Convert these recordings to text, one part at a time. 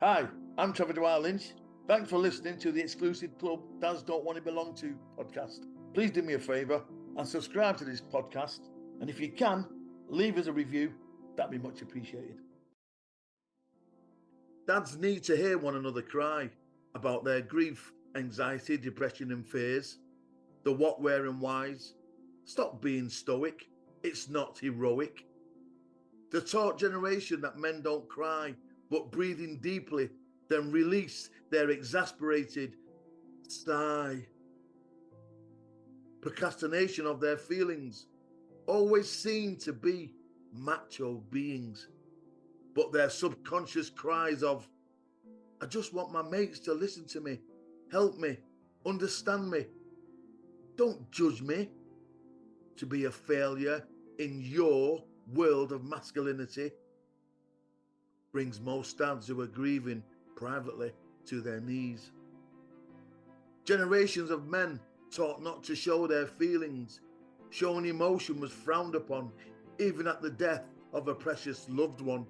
Hi, I'm Trevor Lynch. Thanks for listening to the exclusive Club Dads Don't Want to Belong To podcast. Please do me a favour and subscribe to this podcast. And if you can, leave us a review. That'd be much appreciated. Dads need to hear one another cry about their grief, anxiety, depression and fears. The what, where and whys. Stop being stoic. It's not heroic. The taught generation that men don't cry, but breathing deeply, then release their exasperated sigh. Procrastination of their feelings, always seen to be macho beings, but their subconscious cries of, I just want my mates to listen to me, help me, understand me. Don't judge me. To be a failure in your world of masculinity brings most dads who are grieving privately to their knees. Generations of men taught not to show their feelings. Showing emotion was frowned upon, even at the death of a precious loved one.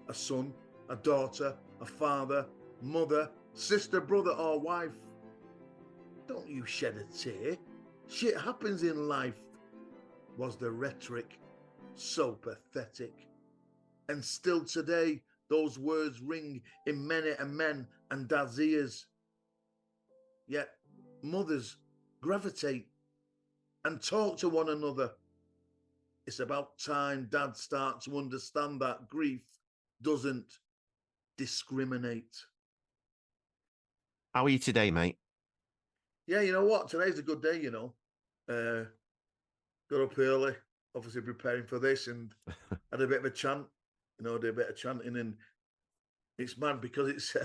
A son, a daughter, a father, mother, sister, brother, or wife. Don't you shed a tear. Shit happens in life, was the rhetoric. So pathetic. And still today, those words ring in many a men and dads' ears. Yet mothers gravitate and talk to one another. It's about time dads start to understand that grief doesn't discriminate. How are you today, mate? Yeah, you know what? Today's a good day, Got up early, obviously preparing for this, and had a bit of a chant, did a bit of chanting, and it's mad because it's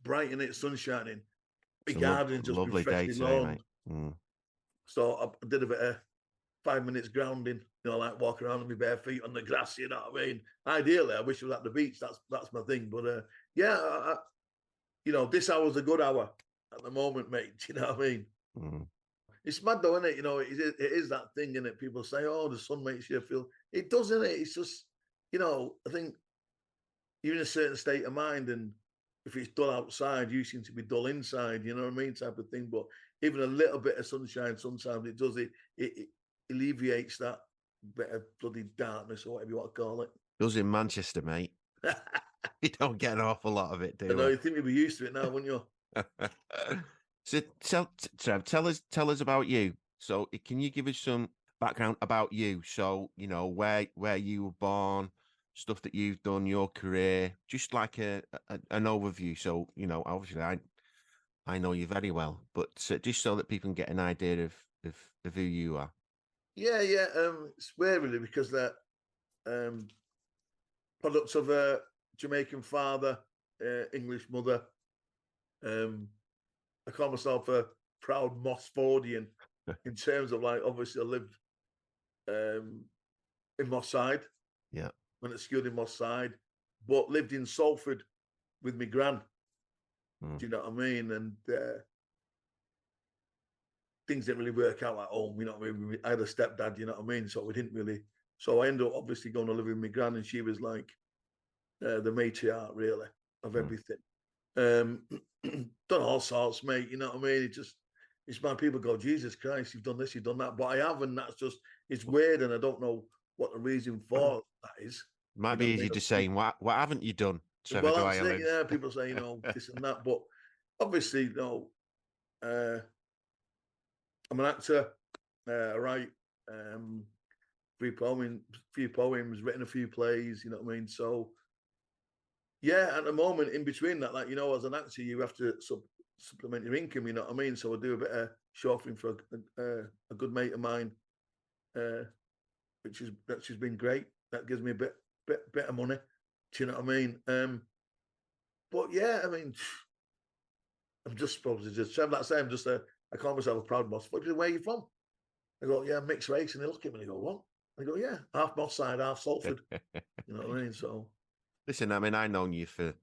bright and it's sun shining. My garden's just been freshly lawned. So I did a bit of 5 minutes grounding, like walking around with my bare feet on the grass, you know what I mean? Ideally, I wish I was at the beach. That's my thing. But this hour's a good hour at the moment, mate. You know what I mean? It's mad though, isn't it? It is that thing, isn't it? People say, oh, the sun makes you feel. It does, isn't it? It's just, I think you're in a certain state of mind, and if it's dull outside, you seem to be dull inside, you know what I mean? Type of thing. But even a little bit of sunshine, sometimes it alleviates that bit of bloody darkness or whatever you want to call it. It does in Manchester, mate. You don't get an awful lot of it, do you? I know, you think we'd be used to it now, wouldn't you? So Trev, tell us about you. So can you give us some background about you? So, where you were born, stuff that you've done, your career, just like an overview. So, obviously I know you very well, but just so that people can get an idea of who you are. Yeah. It's weird really because they're products of a Jamaican father, English mother. I call myself a proud Mossfordian in terms of obviously I lived in Moss Side. Yeah. Went at school in Moss Side, but lived in Salford with my gran. Do you know what I mean? And things didn't really work out at home. You know what I mean? I had a stepdad, you know what I mean? So we didn't really. So I ended up obviously going to live with my gran, and she was like the matriarch, really, of everything. Done all sorts, mate. You know what I mean? It's my people go, Jesus Christ, you've done this, you've done that, but I haven't. It's weird, and I don't know what the reason for that is. Might be easy just saying, what haven't you done, Trevor? Well, that's it, yeah. People say, this and that, but obviously, I'm an actor. I write few poems, written a few plays. You know what I mean? So. Yeah, at the moment, in between that, as an actor, you have to supplement your income, you know what I mean? So I do a bit of chauffeuring for a good mate of mine, which has been great. That gives me a bit of money. Do you know what I mean? But yeah, I mean, I'm just supposed to just I'm just I call myself a proud Moss. Where are you from? I go, yeah, mixed race, and they look at me and they go, what? I go, yeah, half Moss Side, half Salford. You know what I mean? So. Listen, I mean, I've known you for,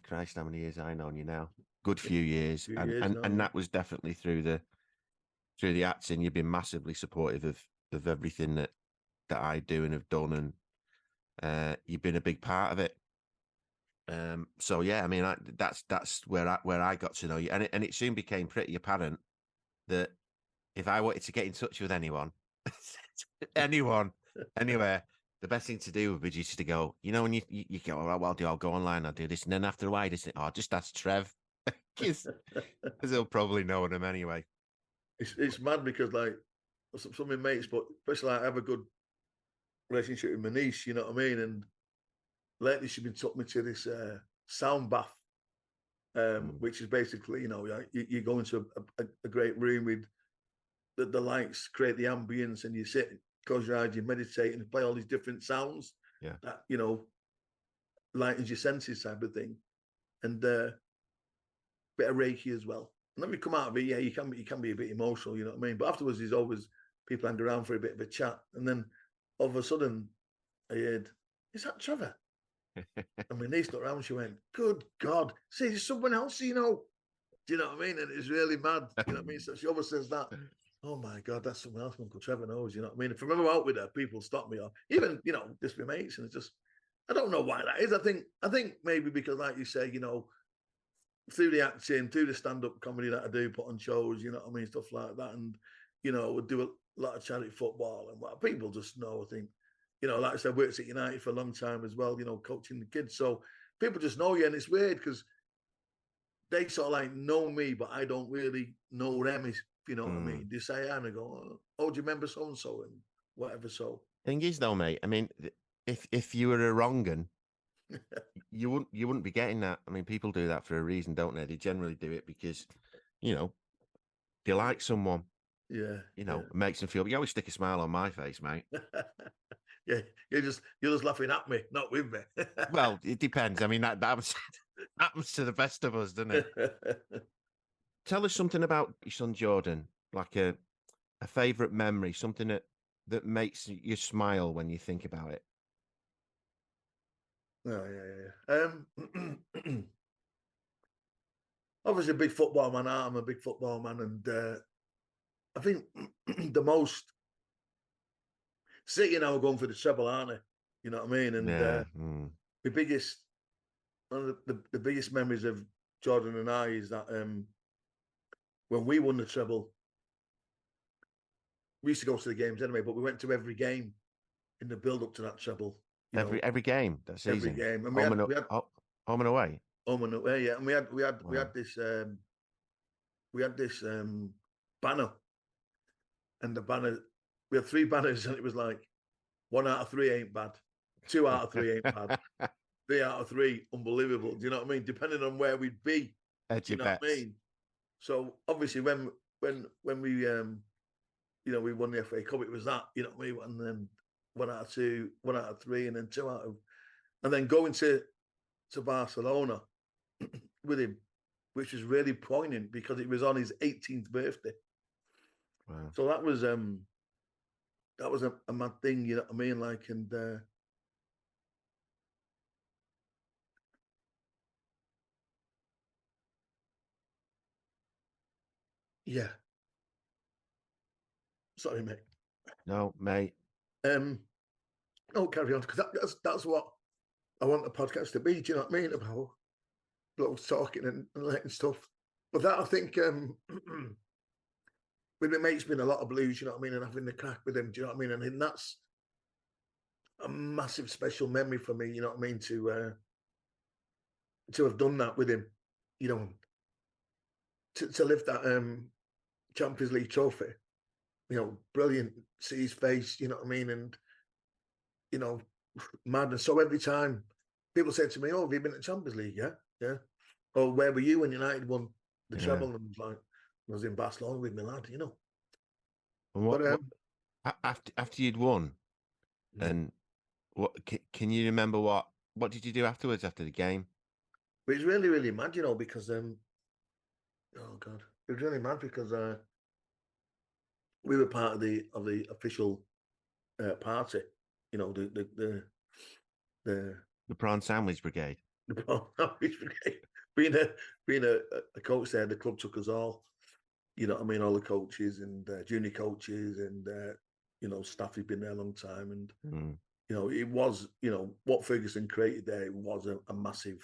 Christ, how many years I've known you now? Good few years. And that was definitely through the acting. You've been massively supportive of everything that I do and have done. And you've been a big part of it. So yeah, I mean, that's where I got to know you, and it soon became pretty apparent that if I wanted to get in touch with anyone, anyone, anywhere, the best thing to do would be just to go, when you go, all right, well, I'll go online, I'll do this. And then after a while, just ask Trev, because he'll probably know him anyway. It's mad because, like, some of my mates, but especially like, I have a good relationship with my niece, you know what I mean? And lately she's been took me to this sound bath, which is basically, you go into a great room with the lights, create the ambience, and you sit, close your eyes, you meditate, and play all these different sounds. Yeah. That, lightens your senses type of thing. And bit of Reiki as well. And then we come out of it, yeah, you can be a bit emotional, you know what I mean? But afterwards, there's always people hang around for a bit of a chat. And then all of a sudden, I heard, is that Trevor? And my niece looked around, she went, good God, see, there's someone else, Do you know what I mean? And it's really mad, you know what I mean? So she always says that, oh my God, that's someone else Uncle Trevor knows, you know what I mean? If I remember out with her, people stop me, or even, just my mates, and it's just, I don't know why that is. I think maybe because, like you say, through the acting, through the stand-up comedy that I do, put on shows, you know what I mean, stuff like that, and would do a lot of charity football, and what people just know. I think, like I said, worked at United for a long time as well, coaching the kids, so people just know you, and it's weird because they sort of like know me, but I don't really know them. If you know what I mean, they say, and I go, oh, do you remember so and so and whatever? So thing is, though, mate, I mean, if you were a wrong 'un, you wouldn't be getting that. I mean, people do that for a reason, don't they? They generally do it because, they like someone. Yeah. It makes them feel. You always stick a smile on my face, mate. Yeah, you're just laughing at me, not with me. Well, it depends. I mean, that happens to the best of us, doesn't it? Tell us something about your son Jordan, like a favourite memory, something that makes you smile when you think about it. Oh, yeah. Obviously, a big football man. I'm a big football man, and I think the most City now are going for the treble, aren't they? You know what I mean? And Yeah. the biggest, one of the biggest memories of Jordan and I is that when we won the treble, we used to go to the games anyway, but we went to every game in the build up to that treble. Every game that season. Every game, and home and away. Home and away, yeah. And we had this banner, and the banner, we had 3 banners, and it was like 1 out of 3 ain't bad, 2 out of 3 ain't bad, 3 out of 3 unbelievable. Do you know what I mean? Depending on where we'd be, do you know what I mean? So obviously when we we won the FA Cup, it was that, you know what I mean? And then 1 out of 2, 1 out of 3, and then 2 out of, and then going to Barcelona with him, which was really poignant because it was on his 18th birthday. Wow. So that was a mad thing, you know what I mean? Like, and yeah. Sorry, mate. No, mate. No, carry on, because that's what I want the podcast to be. Do you know what I mean? About blokes talking and letting stuff. But that, I think, with my mates, been a lot of blues, you know what I mean, and having the crack with them, do you know what I mean? And that's a massive special memory for me, you know what I mean, to have done that with him, to lift that Champions League trophy, brilliant, see his face, you know what I mean, and madness. So every time people say to me, "Oh, have you been to Champions League?" Yeah. Or where were you when United won the treble? And I was like, I was in Barcelona with my lad, And what after you'd won, and what can you remember? What did you do afterwards after the game? But it's really, really mad, because oh God, it was really mad because we were part of the official party, the Prawn Sandwich Brigade. The prawn sandwich brigade. Being a coach there, the club took us all. You know what I mean? All the coaches and junior coaches and staff who've been there a long time. And it was, what Ferguson created there, it was a massive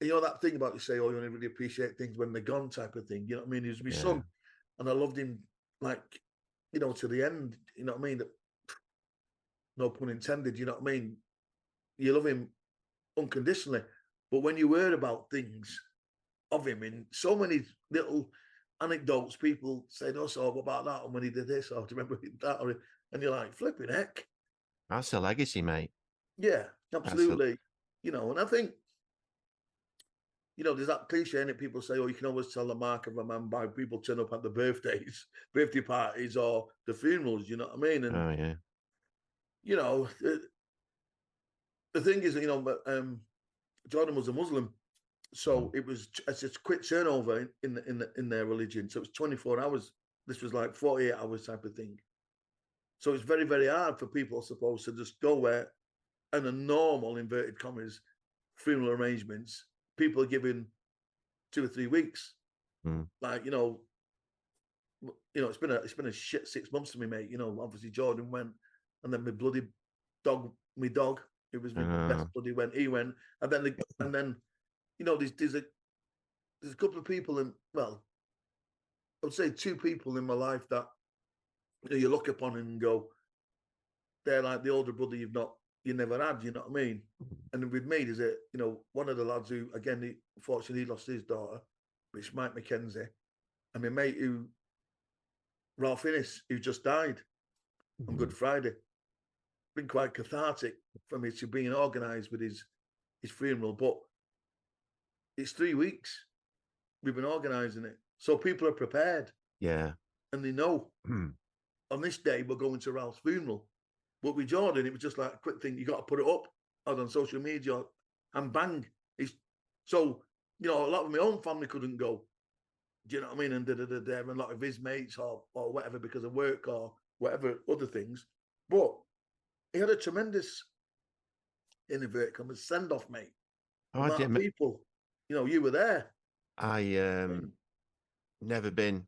you know that thing about you say, oh, you only really appreciate things when they're gone, type of thing. You know what I mean? He was my son, and I loved him like, you know, to the end. You know what I mean? No pun intended. You know what I mean? You love him unconditionally, but when you hear about things of him in so many little anecdotes, people say, "Oh, so what about that?" And when he did this, or do you remember that? And you're like, "Flipping heck!" That's a legacy, mate. Yeah, absolutely. You know, and I think, you know, there's that cliche in it. People say, "Oh, you can always tell the mark of a man by people turn up at the birthdays, birthday parties, or the funerals." You know what I mean? And Oh yeah. you know, the thing is, you know, Jordan was a Muslim, so it's a quick turnover in their religion. So it's 24 hours. This was like 48 hours type of thing. So it's very, very hard for people, I suppose, to just go where, in a normal inverted commas funeral arrangements, people are given 2 or 3 weeks. Like, it's been a shit 6 months to me, mate. You know, obviously Jordan went, and then my dog, it was my best buddy, when he went, and then you know, there's a couple of people well, I would say 2 people in my life that, you know, you look upon and go, they're like the older brother you never had. You know what I mean? And with me, there's one of the lads who, again, unfortunately, he lost his daughter, which is Mike McKenzie, and my mate Ralph Innes, who just died on Good Friday. Been quite cathartic for me to being organised with his funeral, but it's 3 weeks we've been organising it, so people are prepared. Yeah, and they know on this day we're going to Ralph's funeral. But with Jordan, it was just like a quick thing. You got to put it up on social media, and bang. So, you know, a lot of my own family couldn't go. Do you know what I mean? And and a lot of his mates or whatever, because of work or whatever other things. But he had a tremendous, innovate come and send off, mate. The amount of people, you know, you were there. I never been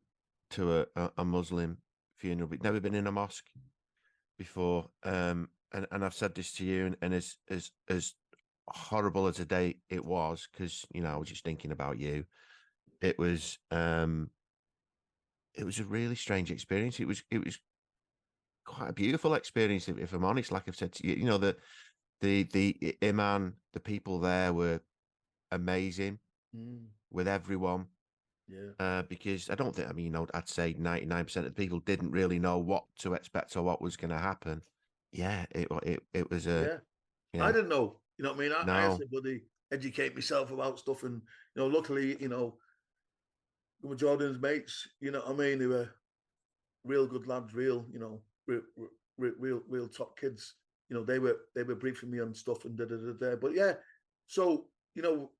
to a Muslim funeral, but never been in a mosque before. And I've said this to you, and as horrible as a day it was, because, you know, I was just thinking about you. It was a really strange experience. It was quite a beautiful experience, if I'm honest. Like I've said to you, you know, the imam, the people there were amazing with everyone. Yeah. Because I don't think, I mean, you know, I'd say 99% of the people didn't really know what to expect or what was going to happen. Yeah, it was Yeah. I didn't know. You know what I mean? I had somebody educate myself about stuff, and, you know, luckily, you know, with Jordan's mates, you know what I mean, they were real good lads, real, you know, real top kids. You know, they were briefing me on stuff and da. But yeah, so, you know,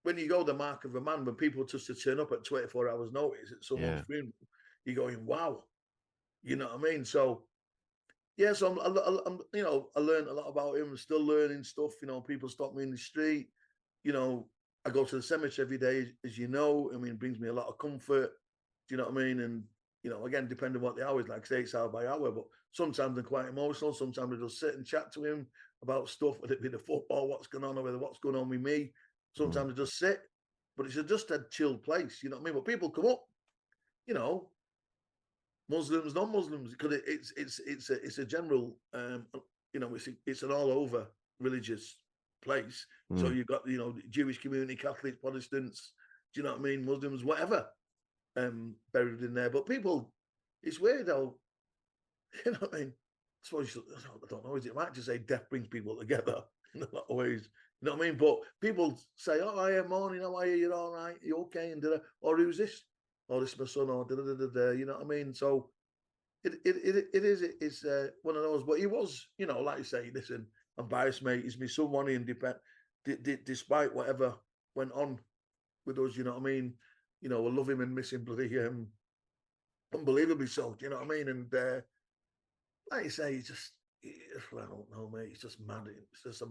when you go the mark of a man, when people just to turn up at 24 hours notice at someone's funeral, you're going, wow. You know what I mean? So yeah, so I'm, you know, I learned a lot about him. I'm still learning stuff. You know, people stop me in the street. You know, I go to the cemetery every day, as you know. I mean, it brings me a lot of comfort. Do you know what I mean? And, you know, again, depending on what the hour is, like I say, it's hour by hour. But sometimes I'm quite emotional. Sometimes I just sit and chat to him about stuff, whether it be the football, what's going on, or whether what's going on with me. Sometimes I just sit. But it's just a chill place. You know what I mean? But people come up, you know, Muslims, non-Muslims, because it's a general, you know, it's an all over religious place. So you've got, you know, Jewish community, Catholics, Protestants, do you know what I mean, Muslims, whatever, buried in there. But people, it's weird how, you know what I mean. I suppose I don't know. Is it right to say death brings people together in a lot of ways? You know what I mean? But people say, "Oh, I am morning. How are you? You're all right. You okay?" And or who's this? Or this is my son? Or You know what I mean? So it's one of those. But he was, you know, like you say, listen, I'm biased, mate. He's my son, one, and despite whatever went on with us, you know what I mean. You know, I love him and miss him bloody unbelievably so. Do you know what I mean? And like you say, I don't know, mate. It's just mad. It's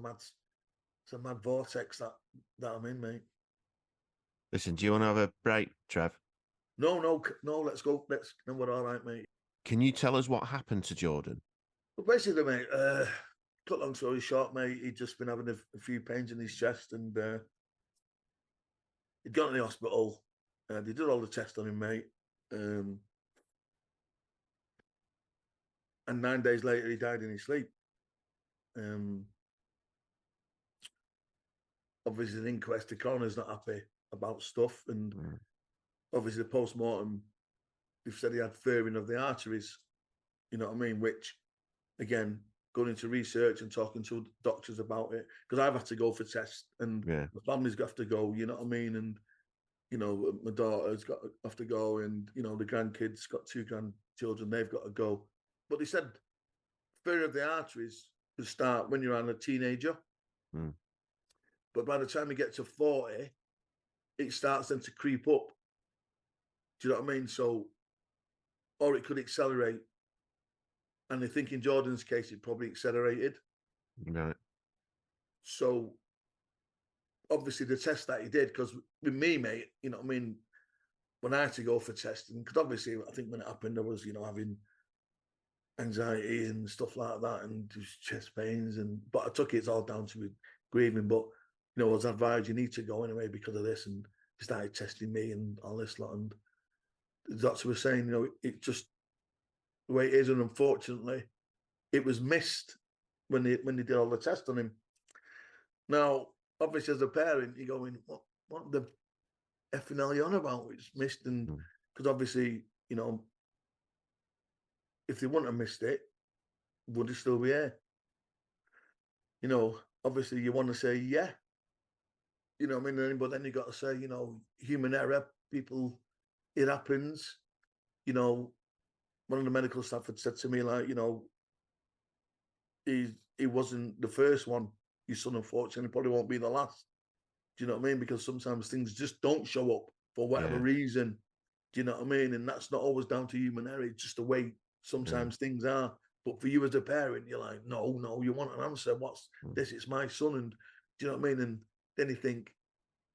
a mad vortex that I'm in, mate. Listen, do you want to have a break, Trev? No. Let's go. No, we're all right, mate. Can you tell us what happened to Jordan? Well, basically, mate. Cut long story short, mate. He'd just been having a few pains in his chest, and He'd gone to the hospital. They did all the tests on him, mate. And 9 days later, he died in his sleep. Obviously, the inquest, the coroner's not happy about stuff. And obviously, the post-mortem, they've said he had furring of the arteries. You know what I mean? Which, again, going into research and talking to doctors about it, because I've had to go for tests and the family's got to go, you know what I mean? And, you know, my daughter's got to have to go, and, you know, the grandkids got 2 grandchildren, they've got to go. But they said furring of the arteries will start when you're a teenager. But by the time you get to 40, it starts then to creep up. Do you know what I mean? So, or it could accelerate. And I think in Jordan's case, it probably accelerated. Right. So, obviously, the test that he did, because with me, mate, you know what I mean? When I had to go for testing, because obviously, I think when it happened, I was, you know, having anxiety and stuff like that, and just chest pains. But I took it all down to grieving. But, you know, I was advised, you need to go anyway because of this. And he started testing me and all this lot. And the doctor was saying, you know, it just, the way it is, and unfortunately, it was missed when they did all the tests on him. Now, obviously, as a parent, you're going, what the effing hell are you on about? It's missed, and because obviously, you know, if they wouldn't have missed it, would it still be here? You know, obviously, you want to say, yeah, you know what I mean? But then you got to say, you know, human error, people, it happens. You know, one of the medical staff had said to me, like, you know, he wasn't the first one. Your son, unfortunately, probably won't be the last. Do you know what I mean? Because sometimes things just don't show up for whatever reason. Do you know what I mean? And that's not always down to human error. It's just the way sometimes things are. But for you as a parent, you're like, no, you want an answer. What's this? It's my son. And do you know what I mean? And then you think,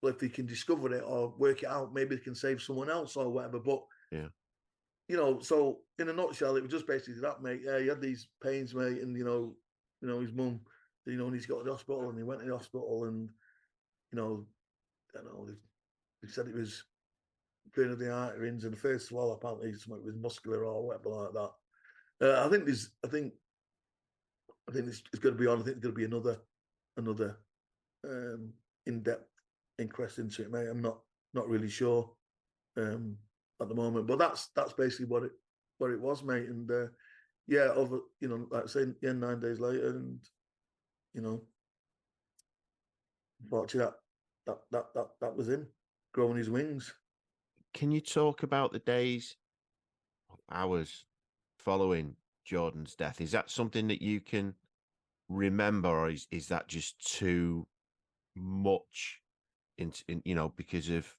well, if they can discover it or work it out, maybe they can save someone else or whatever. But, you know, so in a nutshell, it was just basically that, mate. Yeah, he had these pains, mate. And, you know, his mum, you know, and he's got to the hospital, and he went to the hospital, and, you know, I don't know, they said it was furring of the arteries, and the first swallow apparently something was muscular or whatever like that. I think it's going to be on. I think there's going to be another in-depth inquest into it, mate. I'm not really sure at the moment, but that's basically what it was, mate. And over, you know, like I say, 9 days later, and, you know, unfortunately, that was him growing his wings. Can you talk about the days, hours following Jordan's death? Is that something that you can remember, or is that just too much in you know, because of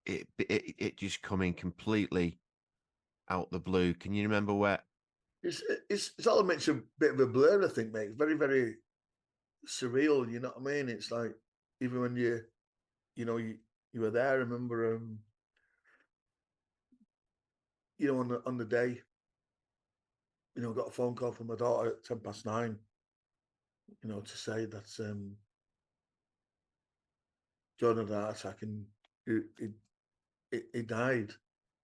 it just coming completely out the blue? Can you remember where? It's all makes a bit of a blur, I think, mate. It's very, very surreal, you know what I mean? It's like, even when you were there, I remember, you know, on the day, you know, got a phone call from my daughter at 9:10, you know, to say that Jordan had a heart attack and he died.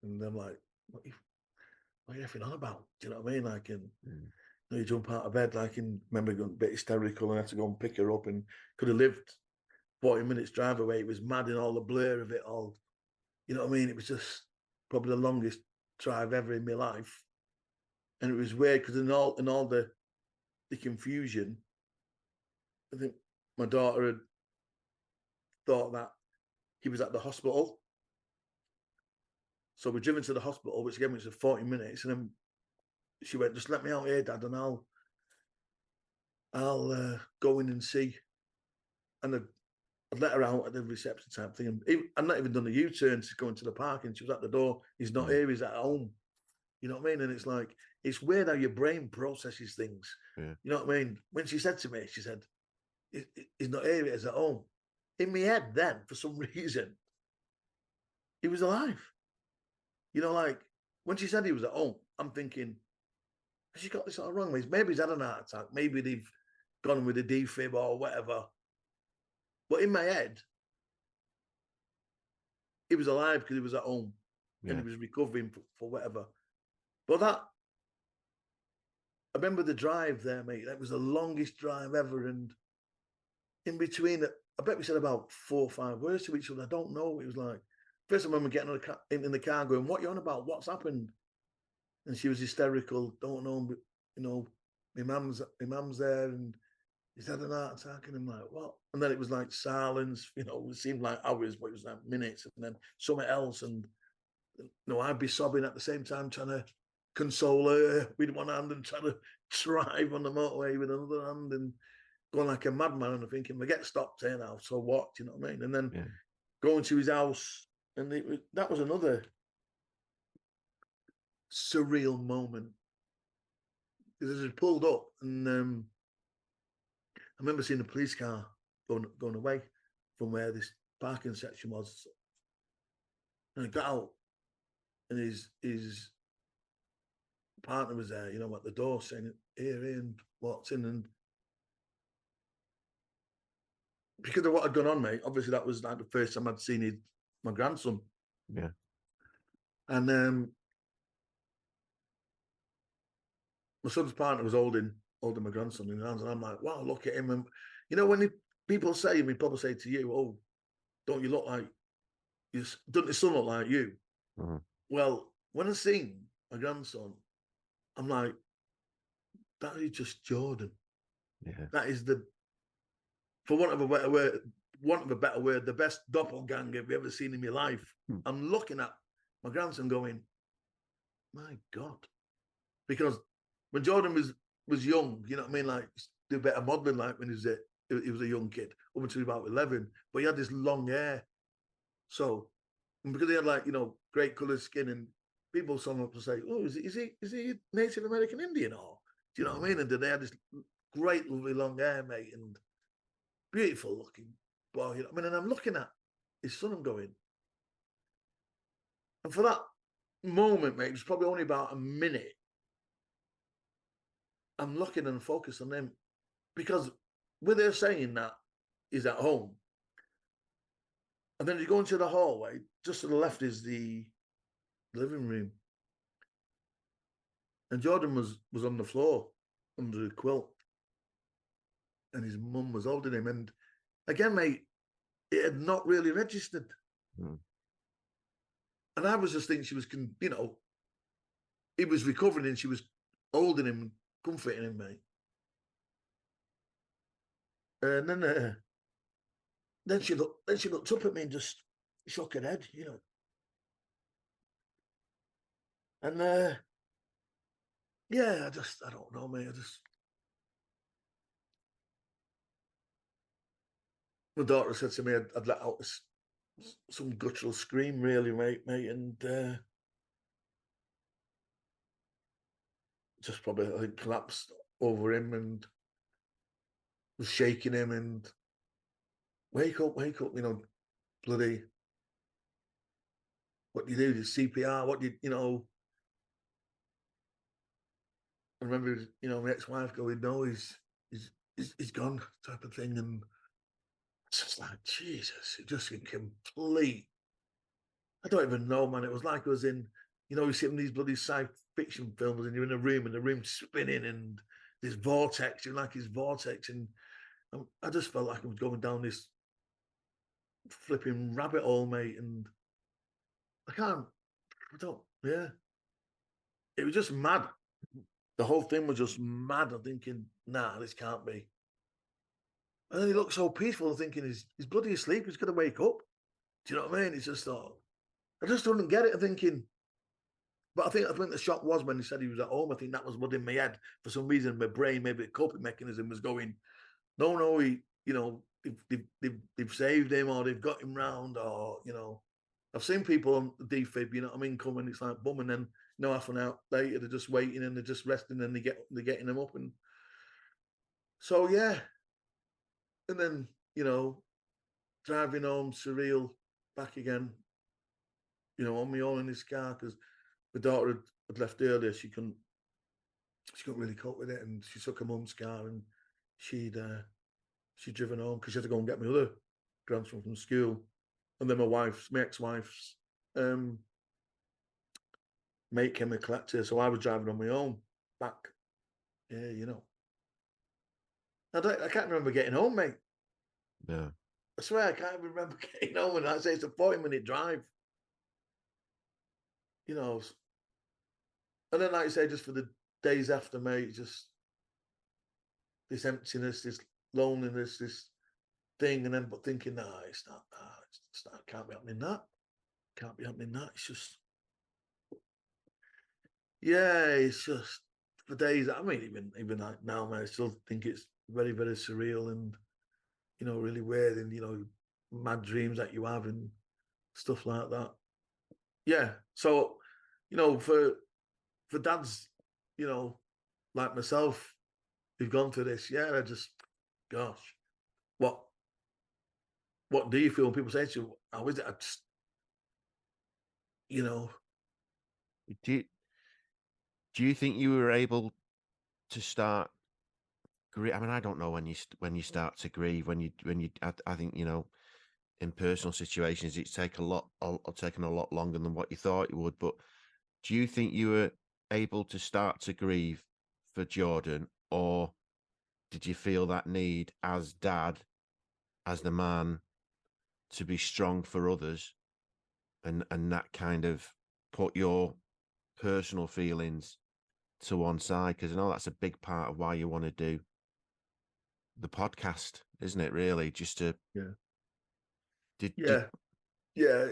And I'm like, what are you effing on about? Do you know what I mean? Like, and you jump out of bed, like, and remember going a bit hysterical, and I had to go and pick her up, and could have lived 40 minutes drive away. It was mad in all the blur of it all. You know what I mean? It was just probably the longest drive ever in my life. And it was weird because in all the confusion, I think my daughter had thought that he was at the hospital. So we're driven to the hospital, which again was 40 minutes, and then she went, "Just let me out here, Dad, and I'll go in and see." And I'd let her out at the reception type thing. And I'd not even done a U-turn to go into the park, and she was at the door. He's not here, he's at home. You know what I mean? And it's like, it's weird how your brain processes things. Yeah. You know what I mean? When she said to me, she said, "He's not here, he's at home." In my head then, for some reason, he was alive. You know, like, when she said he was at home, I'm thinking, has she got this all wrong? Maybe he's had an heart attack. Maybe they've gone with a defib or whatever. But in my head, he was alive because he was at home and he was recovering for whatever. But I remember the drive there, mate. That was the longest drive ever. And in between, I bet we said about 4 or 5 words to each other. I don't know. It was like, first time I remember getting in the car going, what are you on about? What's happened? And she was hysterical. Don't know, my mum's there and he's had an heart attack. And I'm like, what? And then it was like silence, it seemed like hours, but it was like minutes. And then something else. And, I'd be sobbing at the same time, trying to console her with one hand and trying to drive on the motorway with another hand and going like a madman. And I'm thinking, we get stopped here now, so what? Do you know what I mean? And then going to his house, and that was another surreal moment. Because as it pulled up, and I remember seeing the police car going away from where this parking section was. And I got out, and his partner was there, at the door saying, here, and walked in. And because of what had gone on, mate, obviously that was like the first time I'd seen my grandson. Yeah. And my son's partner was holding my grandson in his hands, and I'm like, wow, look at him. And when people say, and we probably say to you, oh, don't you look like doesn't his son look like you? Mm-hmm. Well, when I seen my grandson, I'm like, that is just Jordan. Yeah. That is for want of a better word, the best doppelganger you've ever seen in your life. I'm looking at my grandson going, my God. Because when Jordan was young, you know what I mean? Like, did a bit of modeling, like when he was a young kid, up until about 11. But he had this long hair. So, because he had like, great coloured skin, and people saw him up to say, oh, is he Native American Indian, or do you know what I mean? And they had this great, lovely long hair, mate, and beautiful looking boy. And I'm looking at his son, I'm going, and for that moment, mate, it was probably only about a minute. I'm looking and focused on him, because when they're saying that he's at home, and then you go into the hallway, just to the left is the living room. And Jordan was on the floor under the quilt, and his mum was holding him. And again, mate, it had not really registered. And I was just thinking she was, he was recovering and she was holding him, comforting him, mate. And then she looked up at me and just shook her head, And I don't know, mate. My daughter said to me I'd let out some guttural scream, really, mate, and just probably, I think, collapsed over him and was shaking him and wake up, bloody, what do you do? The CPR, what do you, I remember, my ex-wife going, no, he's gone, type of thing. And it's just like, Jesus, it just complete. I don't even know, man. It was like I was in, you see in these bloody science fiction films, and you're in a room and the room's spinning and this vortex, you're like his vortex. And I just felt like I was going down this flipping rabbit hole, mate. And yeah. It was just mad. The whole thing was just mad. I'm thinking, nah, this can't be. And then he looked so peaceful. I'm thinking, he's bloody asleep. He's going to wake up. Do you know what I mean? It's just thought, I just didn't get it. I'm thinking, but I think the shock was when he said he was at home. I think that was what in my head. For some reason, my brain, maybe the coping mechanism was going, no, they've saved him, or they've got him round, or, I've seen people on the defib, you know what I mean, coming, it's like boom, and then half an hour later they're just waiting and they're just resting, and they're getting them up. And so yeah. And then, driving home, surreal, back again, on my own in this car, because the daughter had left earlier. She couldn't really cope with it, and she took her mum's car, and she'd driven home because she had to go and get my other grandson from school. And then my ex-wife's mate came and collected her, so I was driving on my own back. Yeah, you know. I can't remember getting home, mate. Yeah. I swear I can't even remember getting home, and I say it's a 40-minute drive. You know. And then, like I say, just for the days after, mate, just this emptiness, this loneliness, this thing, and then but thinking, nah, it's not, can't be happening that. Can't be happening that. It's just, yeah, it's just for days. I mean, even like now, man, I still think it's very, very surreal and, you know, really weird and, you know, mad dreams that you have and stuff like that. Yeah. So, you know, for dads, you know, like myself, who've gone through this, yeah, I just, gosh, what do you feel when people say to you, how is it? I just, you know. Do you think you were able to start grieve? I mean, I don't know when you start to grieve. I think, you know, in personal situations it's taken a lot longer than what you thought it would. But do you think you were able to start to grieve for Jordan, or did you feel that need as dad, as the man, to be strong for others, and that kind of put your personal feelings to one side? Because I know that's a big part of why you want to do the podcast, isn't it? Really, just to Yeah. did Yeah.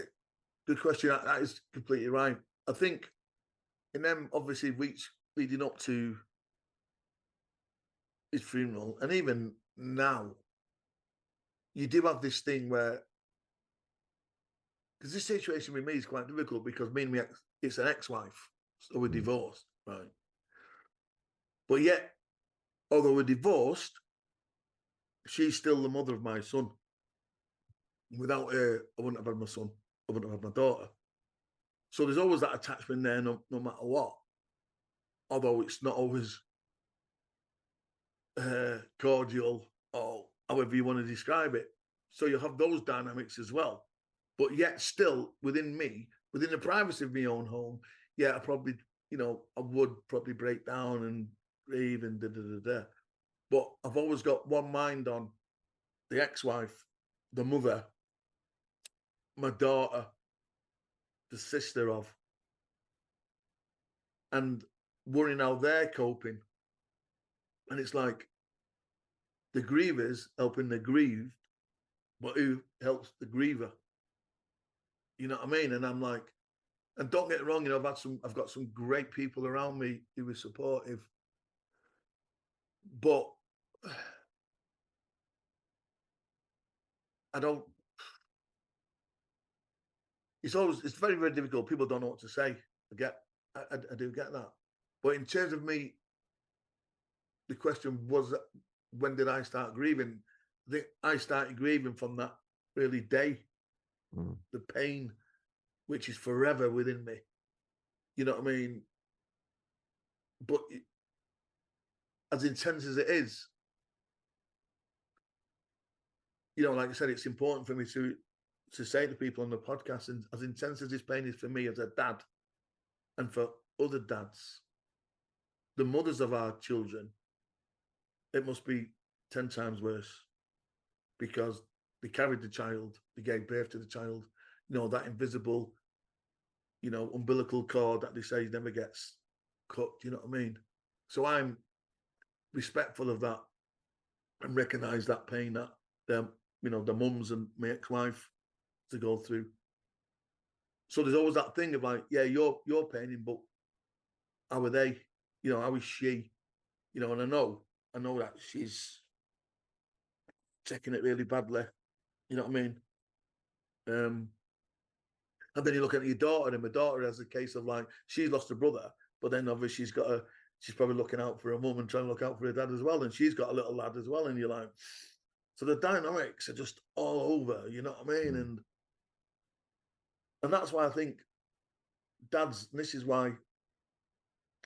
Good question. That is completely right. I think in them, obviously, weeks leading up to his funeral, and even now, you do have this thing where, because this situation with me is quite difficult because me and my ex, it's an ex-wife, so we're divorced, right? But yet, although we're divorced, she's still the mother of my son. Without her, I wouldn't have had my son. I wouldn't have had my daughter. So there's always that attachment there, no matter what. Although it's not always cordial or however you want to describe it. So you have those dynamics as well. But yet still within me, within the privacy of my own home, yeah, I probably, you know, I would probably break down and grieve and da. But I've always got one mind on the ex-wife, the mother, my daughter, the sister of, and worrying how they're coping. And it's like the grievers helping the grieved, but who helps the griever? You know what I mean? And I'm like, and don't get it wrong, you know, I've got some great people around me who are supportive, but I don't. It's very, very difficult. People don't know what to say. I do get that. But in terms of me, the question was, when did I start grieving? I think I started grieving from that really day, the pain, which is forever within me. You know what I mean? But as intense as it is, you know, like I said, it's important for me to say to people on the podcast, and as intense as this pain is for me as a dad, and for other dads, the mothers of our children, it must be 10 times worse because they carried the child, they gave birth to the child, you know, that invisible, you know, umbilical cord that they say never gets cut. You know what I mean? So I'm respectful of that and recognize that pain that them, you know, the mums and my ex-wife to go through. So there's always that thing of like, yeah, you're paining, but how are they? You know, how is she? You know, and I know that she's taking it really badly. You know what I mean? And then you look at your daughter, and my daughter has a case of like she's lost her brother, but then obviously she's probably looking out for her mum and trying to look out for her dad as well, and she's got a little lad as well, and you're like, so the dynamics are just all over. You know what I mean? And that's why I think dads. And this is why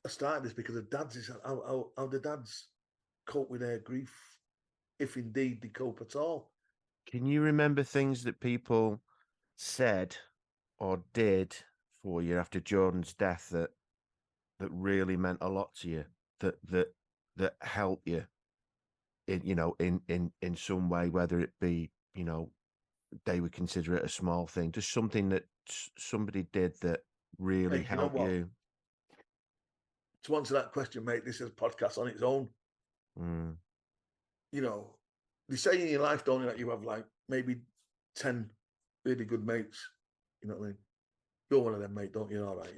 I started this, because of dads is how the dads cope with their grief, if indeed they cope at all. Can you remember things that people said or did for you after Jordan's death that really meant a lot to you, that helped you in some way, whether it be, they would consider it a small thing, just something that somebody did that really Mate, you know helped what? you? To answer that question, mate, this is a podcast on its own. Mm. You know, they say in your life, don't you, that you have like maybe 10 really good mates. You know what I mean? You're one of them, mate, don't you? All right,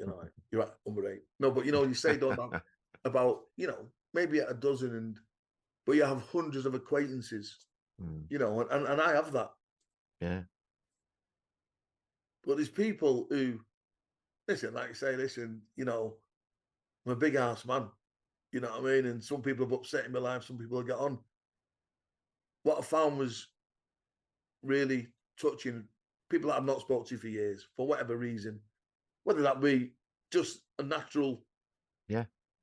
you're at number 8. No, but you say don't have about, maybe at a dozen, but you have hundreds of acquaintances, and I have that. Yeah. But there's people who, listen, like I say, I'm a big ass man, you know what I mean? And some people have upset in my life, some people have got on. What I found was really touching, people that I've not spoken to for years, for whatever reason, whether that be just a natural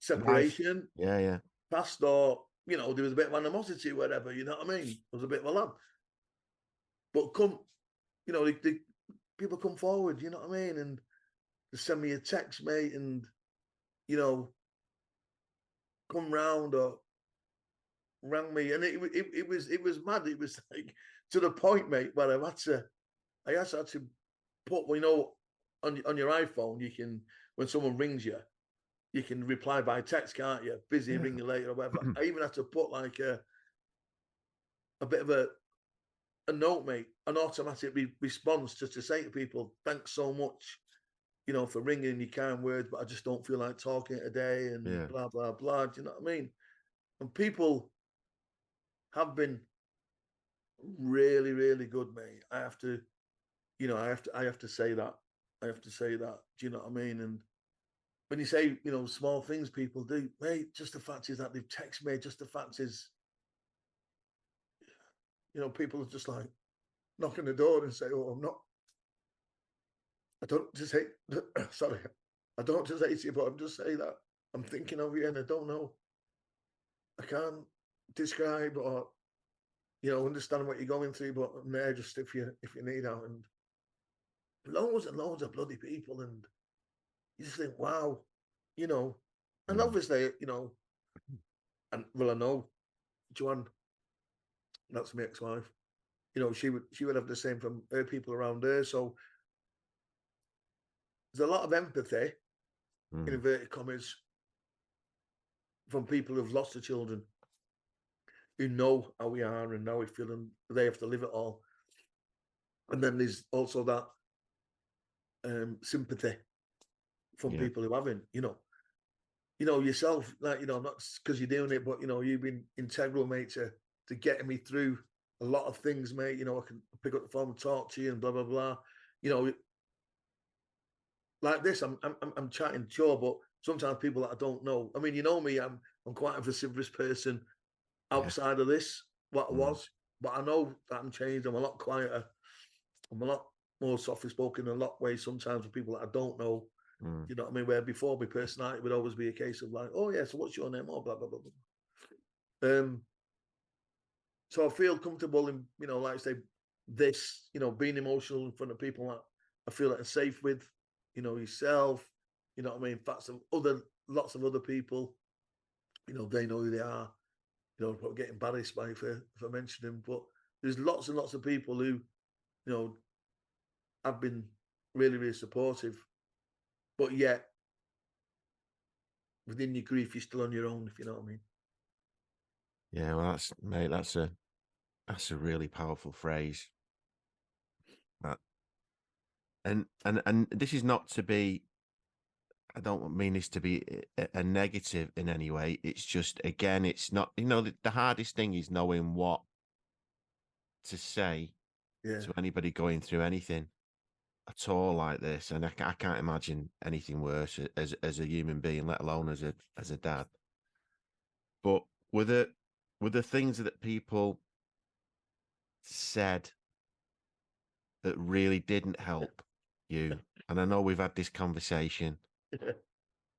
separation, Yeah. past, or, there was a bit of animosity, whatever, you know what I mean? There was a bit of a lad. But people come forward, you know what I mean? And they send me a text, mate, and, come round or rang me. And it was mad. It was like to the point, mate, where I actually had to put, on your iPhone, you can, when someone rings you, you can reply by text, can't you? Busy, ring you later or whatever. I even had to put like a bit of a note, mate, an automatic response to say to people, thanks so much, for ringing, your kind words, but I just don't feel like talking today, and blah, blah, blah. Do you know what I mean? And people have been really, really good, mate. I have to say that. I have to say that. Do you know what I mean? And when you say, small things people do, mate, just the fact is that they've texted me, just the fact is, people are just like knock on the door and say, "Oh, I don't just hate." Sorry, I don't just hate you, but I'm just saying that I'm thinking of you, and I don't know. I can't describe or understand what you're going through, but I'm there just if you need out, and loads and loads of bloody people, and you just think, wow, and obviously, and well, I know Joanne, that's my ex-wife. She would have the same from her people around her. So there's a lot of empathy, in inverted commas, from people who've lost their children, who know how we are and how we feel, and they have to live it all. And then there's also that sympathy from people who haven't, yourself, like, not because you're doing it, but, you've been integral, mate, to getting me through a lot of things, mate. I can pick up the phone and talk to you and blah, blah, blah. Like this, I'm chatting, sure, but sometimes people that I don't know. I mean, you know me, I'm quite a vociferous person outside of this, what I was, but I know that I'm changed. I'm a lot quieter. I'm a lot more softly spoken in a lot of ways sometimes with people that I don't know. You know what I mean? Where before, my personality would always be a case of like, oh yeah, so what's your name? Oh, blah, blah, blah, blah. So I feel comfortable in, like I say, this, being emotional in front of people that I feel that I'm safe with, yourself, you know what I mean? Facts of lots of other people, they know who they are, probably get embarrassed by if I mention them, but there's lots and lots of people who, have been really, really supportive, but yet within your grief, you're still on your own, if you know what I mean. Yeah, well, that's a really powerful phrase. That, and this is not to be, I don't mean this to be a negative in any way. It's just, again, it's not, the hardest thing is knowing what to say to anybody going through anything at all like this. And I can't imagine anything worse as a human being, let alone as a dad. But were the things that people said that really didn't help you? And I know we've had this conversation,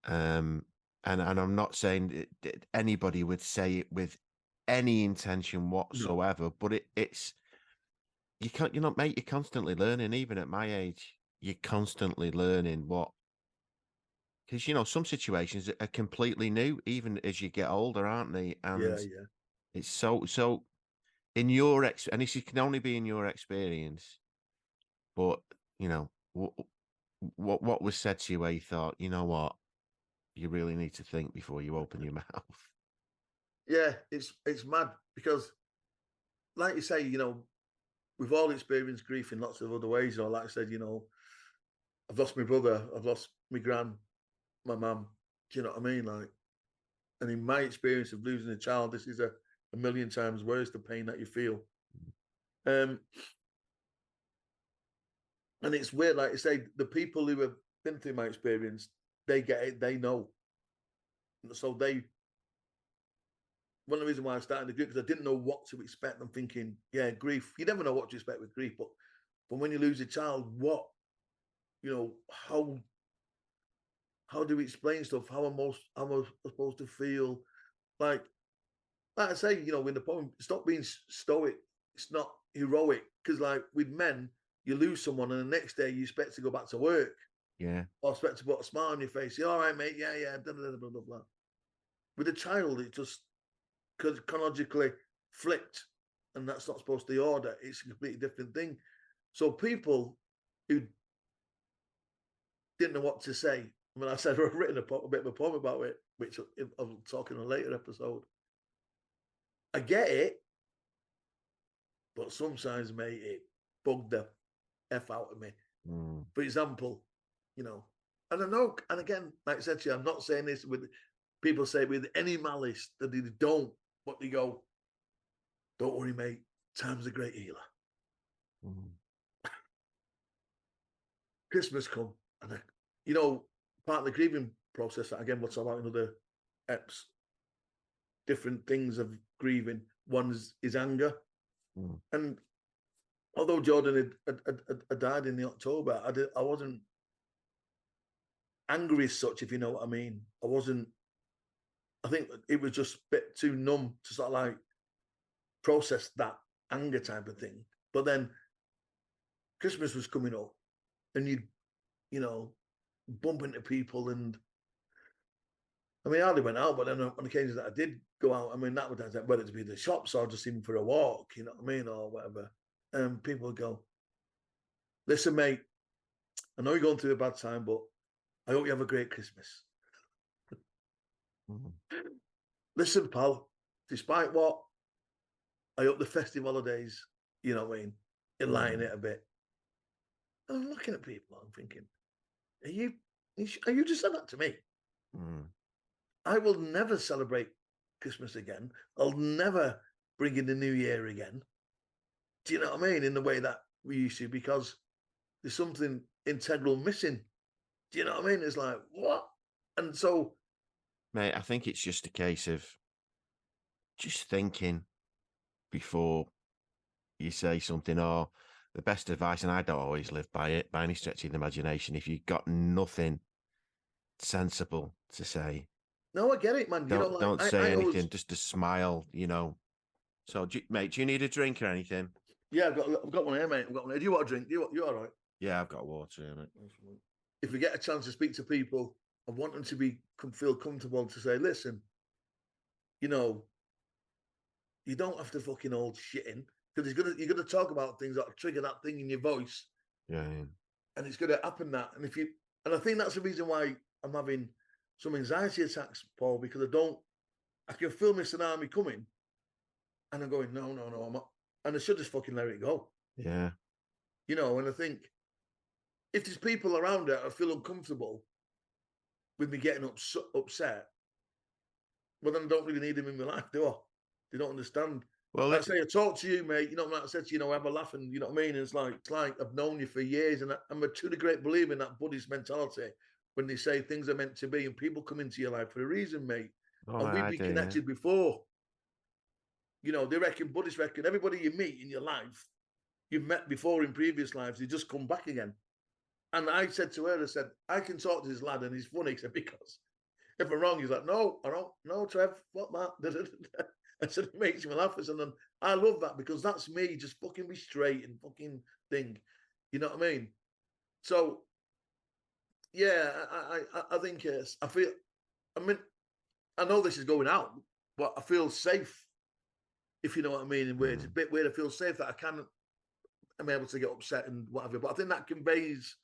and I'm not saying that anybody would say it with any intention whatsoever, but it's you can't, you're not, mate. You're constantly learning. Even at my age, you're constantly learning what. Because some situations are completely new, even as you get older, aren't they? Yeah, And yeah. it's so in your and this can only be in your experience. But what was said to you where you thought, you know what, you really need to think before you open your mouth. Yeah, it's mad because, like you say, we've all experienced grief in lots of other ways. Like I said, I've lost my brother, I've lost my gran, my mum. Do you know what I mean? Like, and in my experience of losing a child, this is a million times worse, the pain that you feel. And it's weird, like I say, the people who have been through my experience, they get it, they know. So one of the reasons why I started the group, because I didn't know what to expect. I'm thinking, yeah, grief, you never know what to expect with grief, but when you lose a child, how do we explain stuff? How am I supposed to feel? Like I say, in the poem, stop being stoic. It's not heroic, because like with men, you lose someone and the next day you expect to go back to work. Yeah. Or expect to put a smile on your face. You're all right, mate. Yeah, yeah. Blah, blah, blah, blah, blah. With a child, it just chronologically flipped, and that's not supposed to be order. It's a completely different thing. So people who didn't know what to say. I mean, I said I've written a bit of a poem about it, which I'll talk in a later episode. I get it, but sometimes, mate, it bugged the F out of me. For example, and I know, and again, like I said to you, I'm not saying this with people say with any malice that they don't, but they go, don't worry, mate, time's a great healer. Christmas come, and part of the grieving process, that again, we'll talk about in other eps, different things of grieving. One is anger. And although Jordan had died in the October, I wasn't angry as such, if you know what I mean. I think it was just a bit too numb to sort of like process that anger type of thing. But then Christmas was coming up, and you bump into people, and I mean, I hardly went out, but then on occasions that I did go out, I mean, that would whether it be the shops or just even for a walk, you know what I mean, or whatever. And people would go, listen, mate, I know you're going through a bad time, but I hope you have a great Christmas. Listen, pal, despite what, I hope the festive holidays, you know what I mean, enlighten it a bit. And I'm looking at people, I'm thinking, are you just saying that to me? I will never celebrate Christmas again. I'll never bring in the new year again. Do you know what I mean? In the way that we used to, because there's something integral missing. Do you know what I mean? It's like, what? And so, mate, I think it's just a case of just thinking before you say something, or the best advice, and I don't always live by it by any stretch of the imagination. If you've got nothing sensible to say, no, I get it, man. don't say I anything, always, just a smile, So, mate, do you need a drink or anything? yeah, I've got one here, mate. I've got one here. Do you want a drink? You all right? Yeah, I've got water here, mate. If we get a chance to speak to people, I want them to feel comfortable to say, listen, you don't have to fucking hold shit in, because you're gonna talk about things that trigger that thing in your voice. Yeah. And it's gonna happen that. And I think that's the reason why I'm having some anxiety attacks, Paul, because I can feel my tsunami coming, and I'm going, no, I'm not, and I should just fucking let it go. Yeah. And I think if there's people around it I feel uncomfortable with me getting upset, well, then I don't really need them in my life, do I? They don't understand. Well, Like I say, I talk to you, mate. Like I said to you, have a laugh, and you know what I mean. It's like I've known you for years, and I'm a truly great believer in that Buddhist mentality when they say things are meant to be, and people come into your life for a reason, mate. And we've been connected before. They reckon Buddhists reckon everybody you meet in your life, you've met before in previous lives. They just come back again. And I said to her, I said, I can talk to this lad, and he's funny. He said, because if I'm wrong, he's like, no, I don't, no, Trev, what, Matt? And so it makes me laugh. And I love that because that's me, just fucking be straight and fucking thing. You know what I mean? So yeah, I think I feel. I mean, I know this is going out, but I feel safe. If you know what I mean, in ways, it's a bit weird. I feel safe that I'm able to get upset and whatever. But I think that conveys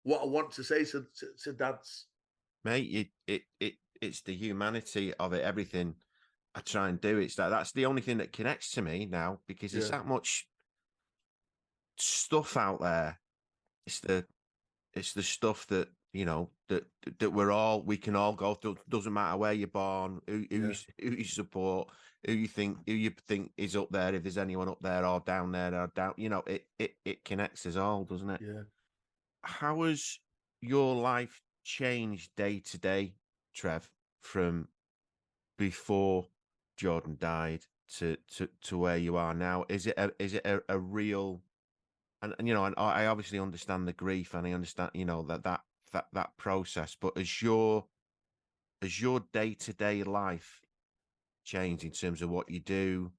what I want to say to dads. Mate, it's the humanity of it. Everything I try and do, it's that's the only thing that connects to me now, because there's that much stuff out there. It's the stuff that, you know, that we can all go through. Doesn't matter where you're born, who you support, who you think is up there, if there's anyone up there or down there or down. You know, it connects us all, doesn't it? Yeah. How has your life changed day to day, Trev, from before Jordan died to where you are now? Is it a real, and you know, and I obviously understand the grief, and I understand, you know, that process, but as your day to day life changed in terms of what you do,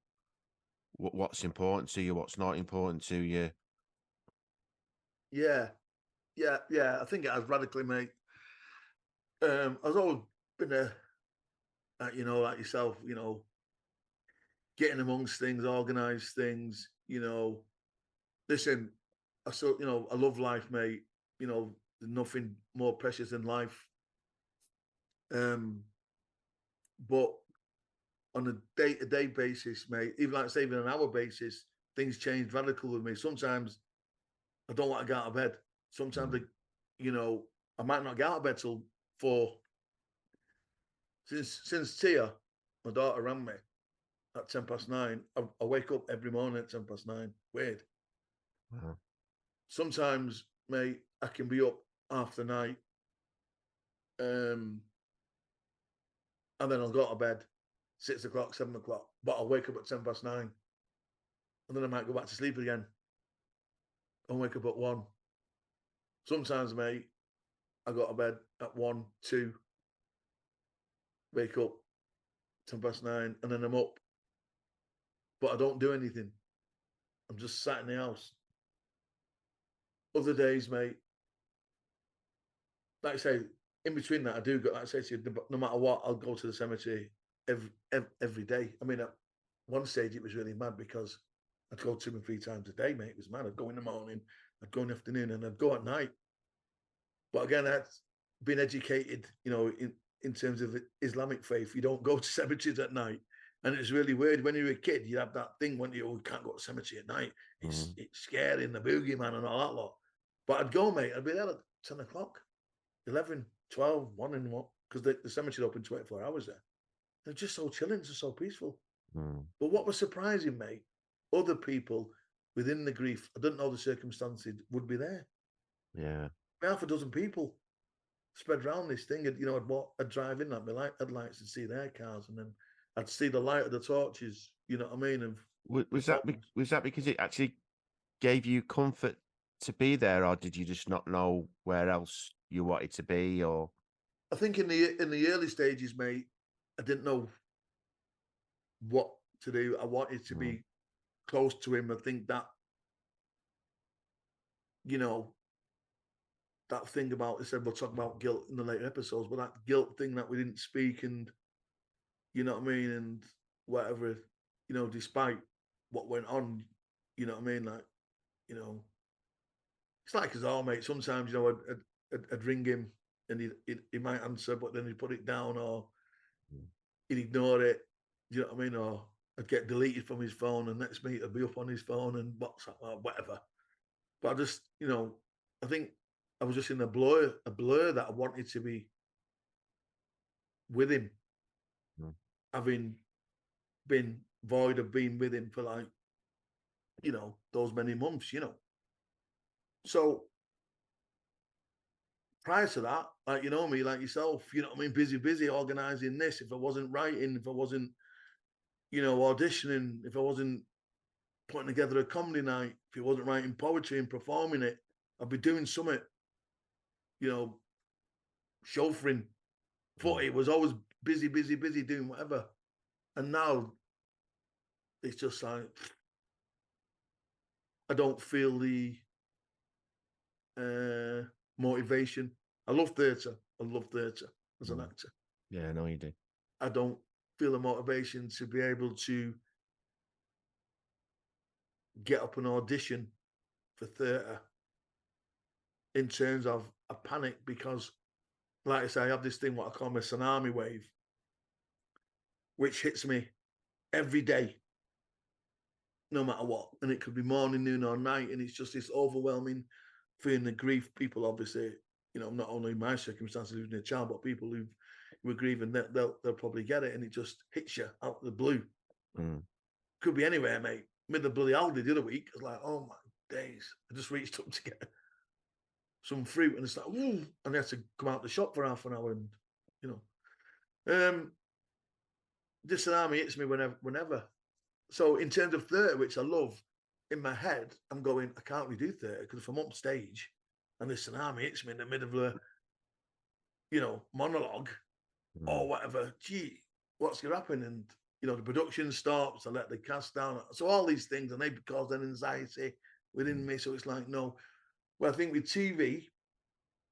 what's important to you, what's not important to you? Yeah. I think it has radically, mate. I've always been you know, like yourself, you know, getting amongst things, organise things, you know. Listen, you know, I love life, mate. You know, there's nothing more precious than life. But on a day-to-day basis, mate, even like say even an hour basis, things change radically with me. Sometimes I don't want to get out of bed. Sometimes you know, I might not get out of bed till 4. Since Tia, my daughter, rang me at 9:10. I wake up every morning at 9:10. Weird. Wow. Sometimes, mate, I can be up half the night, and then I'll go to bed 6 o'clock, 7 o'clock. But I'll wake up at 9:10, and then I might go back to sleep again and wake up at 1. Sometimes, mate, I go to bed at 1, 2, wake up 9:10, and then I'm up. But I don't do anything. I'm just sat in the house. Other days, mate, like I say, in between that, I do go. Like I say to you, no matter what, I'll go to the cemetery every day. I mean, at one stage it was really mad because I'd go 2 or 3 times a day, mate. It was mad. I'd go in the morning, I'd go in the afternoon, and I'd go at night. But again, that's been educated, you know, in terms of Islamic faith. You don't go to cemeteries at night. And it's really weird. When you're a kid, you have that thing when you can't go to cemetery at night. It's scary and the boogeyman and all that lot. But I'd go, mate. I'd be there at 10 o'clock, 11, 12, 1 and what? Because the cemetery open 24 hours there. They're just so chilling, just so peaceful. But what was surprising, mate, other people within the grief, I didn't know the circumstances, would be there. Yeah. Half a dozen people spread around this thing. And, you know, I'd drive in at my headlights and see their cars, and then I'd see the light of the torches. You know what I mean? Was that because it actually gave you comfort to be there, or did you just not know where else you wanted to be? Or I think in the early stages, mate, I didn't know what to do. I wanted to be close to him. I think that, you know, that thing about, I said we'll talk about guilt in the later episodes, but that guilt thing that we didn't speak, and you know what I mean, and whatever, you know, despite what went on, you know what I mean, like, you know, it's like us all, mate. Sometimes, you know, I'd ring him and he might answer, but then he'd put it down, or he'd ignore it. You know what I mean? Or I'd get deleted from his phone, and next minute I'd be up on his phone and WhatsApp or whatever. But I just, you know, I think I was just in a blur that I wanted to be with him, having been void of being with him for, like, you know, those many months, you know. So prior to that, like, you know me, like yourself, you know what I mean, busy organising this. If I wasn't writing, if I wasn't, you know, auditioning, if I wasn't putting together a comedy night, if he wasn't writing poetry and performing it, I'd be doing something, you know, chauffeuring. Footy was always busy doing whatever. And now it's just like, I don't feel the motivation. I love theatre. I love theatre as an actor. Yeah, I know you do. I don't feel the motivation to be able to get up and audition for theatre in terms of a panic, because, like I say, I have this thing, what I call my tsunami wave, which hits me every day, no matter what. And it could be morning, noon, or night. And it's just this overwhelming feeling of grief. People, obviously, not only my circumstances, losing a child, but people who were grieving, they'll probably get it. And it just hits you out of the blue. Could be anywhere, mate. Mid the bloody Aldi the other week, I was like, oh my days. I just reached up to get some fruit, and it's like, ooh, and I had to come out the shop for half an hour, and this tsunami hits me whenever. So in terms of theatre, which I love, in my head, I'm going, I can't really do theatre, because if I'm on stage and this tsunami hits me in the middle of a, monologue or whatever, gee, what's going to happen? And, the production stops, I let the cast down. So all these things, and they cause an anxiety within me. So it's like, no. Well, I think with TV,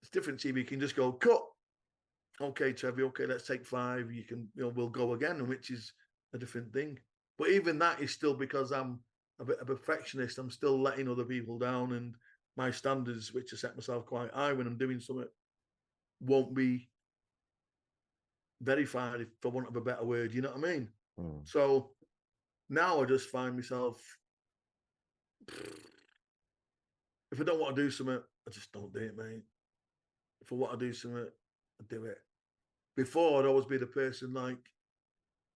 it's different. TV, you can just go, cut. Okay, Trevor, okay, let's take 5. You can, we'll go again, which is a different thing. But even that is still, because I'm a bit of a perfectionist, I'm still letting other people down, and my standards, which I set myself quite high when I'm doing something, won't be verified, for want of a better word, you know what I mean? So now I just find myself, if I don't want to do something, I just don't do it, mate. If I want to do something, I do it. Before, I'd always be the person like,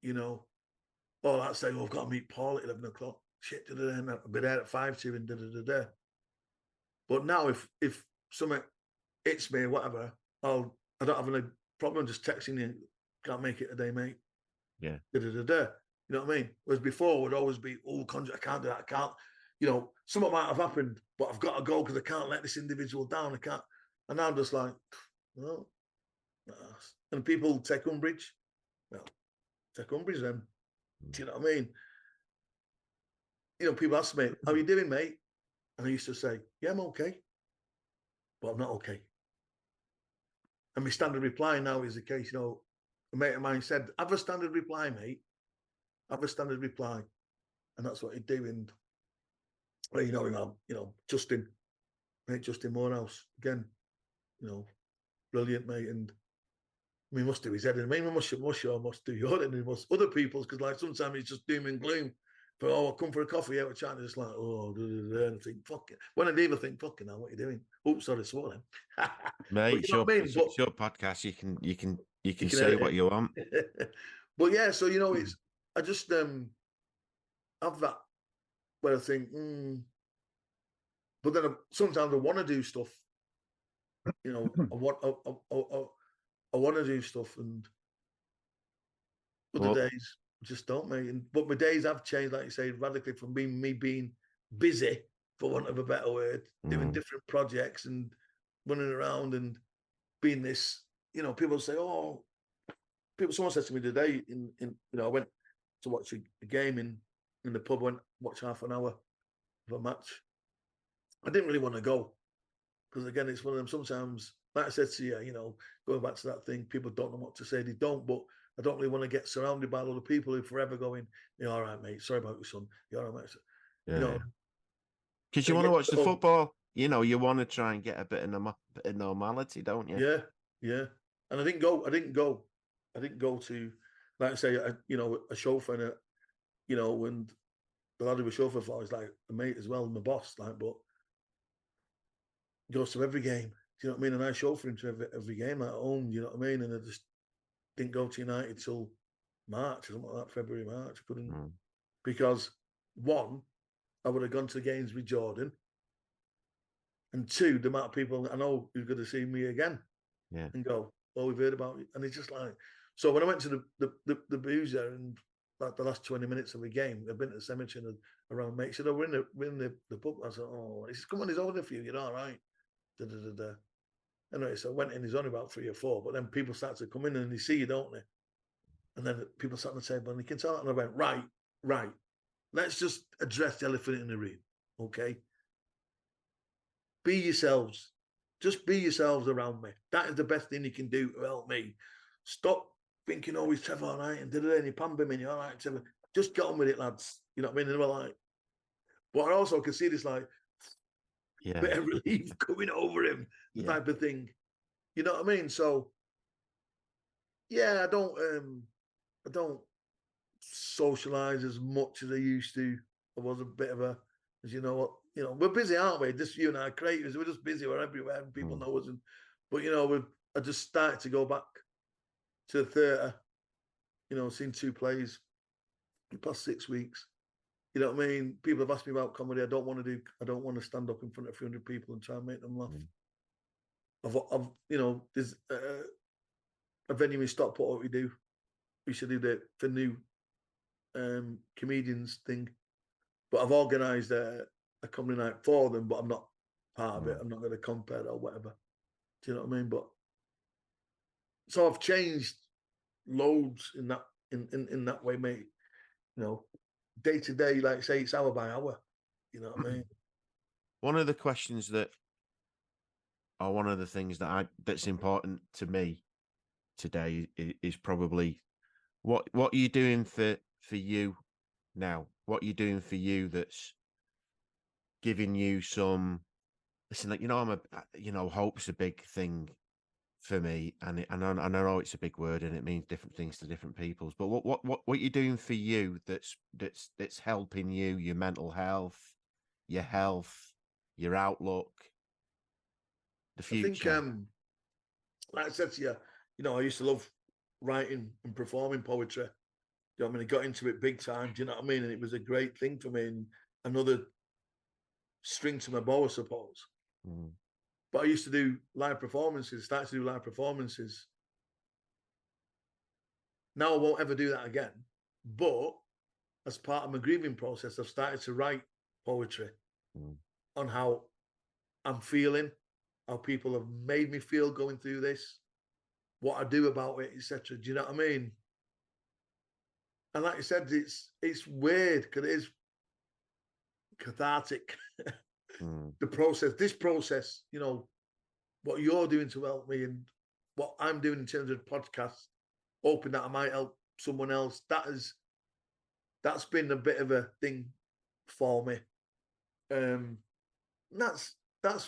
I'd say, I've got to meet Paul at 11 o'clock. Shit, I'll be there at 5 to, and But now, if something hits me, whatever, I don't have any problem just texting you, can't make it today, mate. Yeah. You know what I mean? Whereas before, it would always be, I can't do that. I can't, something might have happened, but I've got to go because I can't let this individual down. I can't. And now I'm just like, well, and people take umbrage. Well, take umbrage then. Do you know what I mean? People ask me, how are you doing, mate? And I used to say, yeah, I'm okay. But I'm not okay. And my standard reply now is the case, a mate of mine said, have a standard reply, mate. Have a standard reply. And that's what he'd do. And, Justin, mate, Justin Morehouse, again, brilliant, mate. And we must do his head in. I mean, we must do your head and must other people's, because like sometimes it's just doom and gloom. But I'll come for a coffee out with chat, and it's like, and I think, fuck it. When I leave, I think, fucking hell, what are you doing? Oops, sorry, swore then. Mate, it's your podcast. You can say what you want. But yeah, so it's, I just have that where I think, but then sometimes I want to do stuff. I want to do stuff, and other days just don't, mate. But my days have changed, like you say, radically, from me being busy, for want of a better word, doing different projects and running around and being this. People say, someone said to me today, I went to watch a game in the pub, went watch half an hour of a match. I didn't really want to go, because again, it's one of them. Sometimes, like I said to you, going back to that thing, people don't know what to say. They don't, but I don't really want to get surrounded by a lot of people who are forever going, you're all right, mate. Sorry about your son. You're all right, mate. Yeah. Because you want to watch the football. You want to try and get a bit of normality, don't you? Yeah, yeah. And I didn't go to, like I say, a chauffeur, and the lad who was chauffeur for is like a mate as well, my boss, like, but goes to every game. Do you know what I mean? And I chauffeur him to every game at home. You know what I mean? And I just didn't go to United till March or something like that, February, March. I couldn't, because one, I would have gone to the games with Jordan, and two, the amount of people I know who's going to see me again, and go, we've heard about it, and it's just like. So when I went to the boozer, and like the last 20 minutes of the game, I've been at the cemetery and around mates said, we're in the pub. I said, he says, come on, he's older for you, you're all right. Anyway, so I went in, he's only about 3 or 4, but then people start to come in and they see you, don't they? And then people sat on the table and you can tell that, and I went, right. let's just address the elephant in the room, okay? Be yourselves. Just be yourselves around me. That is the best thing you can do to help me. Stop thinking, oh, is Trevor all right? And did any pamper me? All right, Trevor. Just get on with it, lads. You know what I mean? And they were like, but I also can see this like bit of relief coming over him, type of thing. You know what I mean? So yeah, I don't socialize as much as I used to. I was a bit of a, as you know what, we're busy, aren't we? Just you and I creators, we're just busy. We're everywhere, and people know us. But I just started to go back to the theatre. Seen 2 plays in the past 6 weeks. You know what I mean? People have asked me about comedy. I don't want to stand up in front of a few hundred people and try and make them laugh. There's a venue in Stockport. What we do, we should do the new comedians thing. But I've organised a comedy night for them, but I'm not part of it. I'm not going to compare or whatever. Do you know what I mean? But so I've changed loads in that way, mate. Day to day, like I say, it's hour by hour. You know what I mean? One of the questions one of the things that's important to me today is probably what are you doing for you now? What are you doing for you that's giving you some? Listen, like hope's a big thing for me, and I know it's a big word and it means different things to different peoples. But what are you doing for you that's helping you, your mental health, your health, your outlook, the future? I think, like I said to you, I used to love writing and performing poetry. You know what I mean? I got into it big time. Do you know what I mean? And it was a great thing for me, and another string to my bow, I suppose. But I used to do live performances, started to do live performances. Now I won't ever do that again. But as part of my grieving process, I've started to write poetry on how I'm feeling, how people have made me feel going through this, what I do about it, etc. Do you know what I mean? And like I said, it's weird because it is cathartic. This process, what you're doing to help me and what I'm doing in terms of podcasts, hoping that I might help someone else. That's been a bit of a thing for me. That's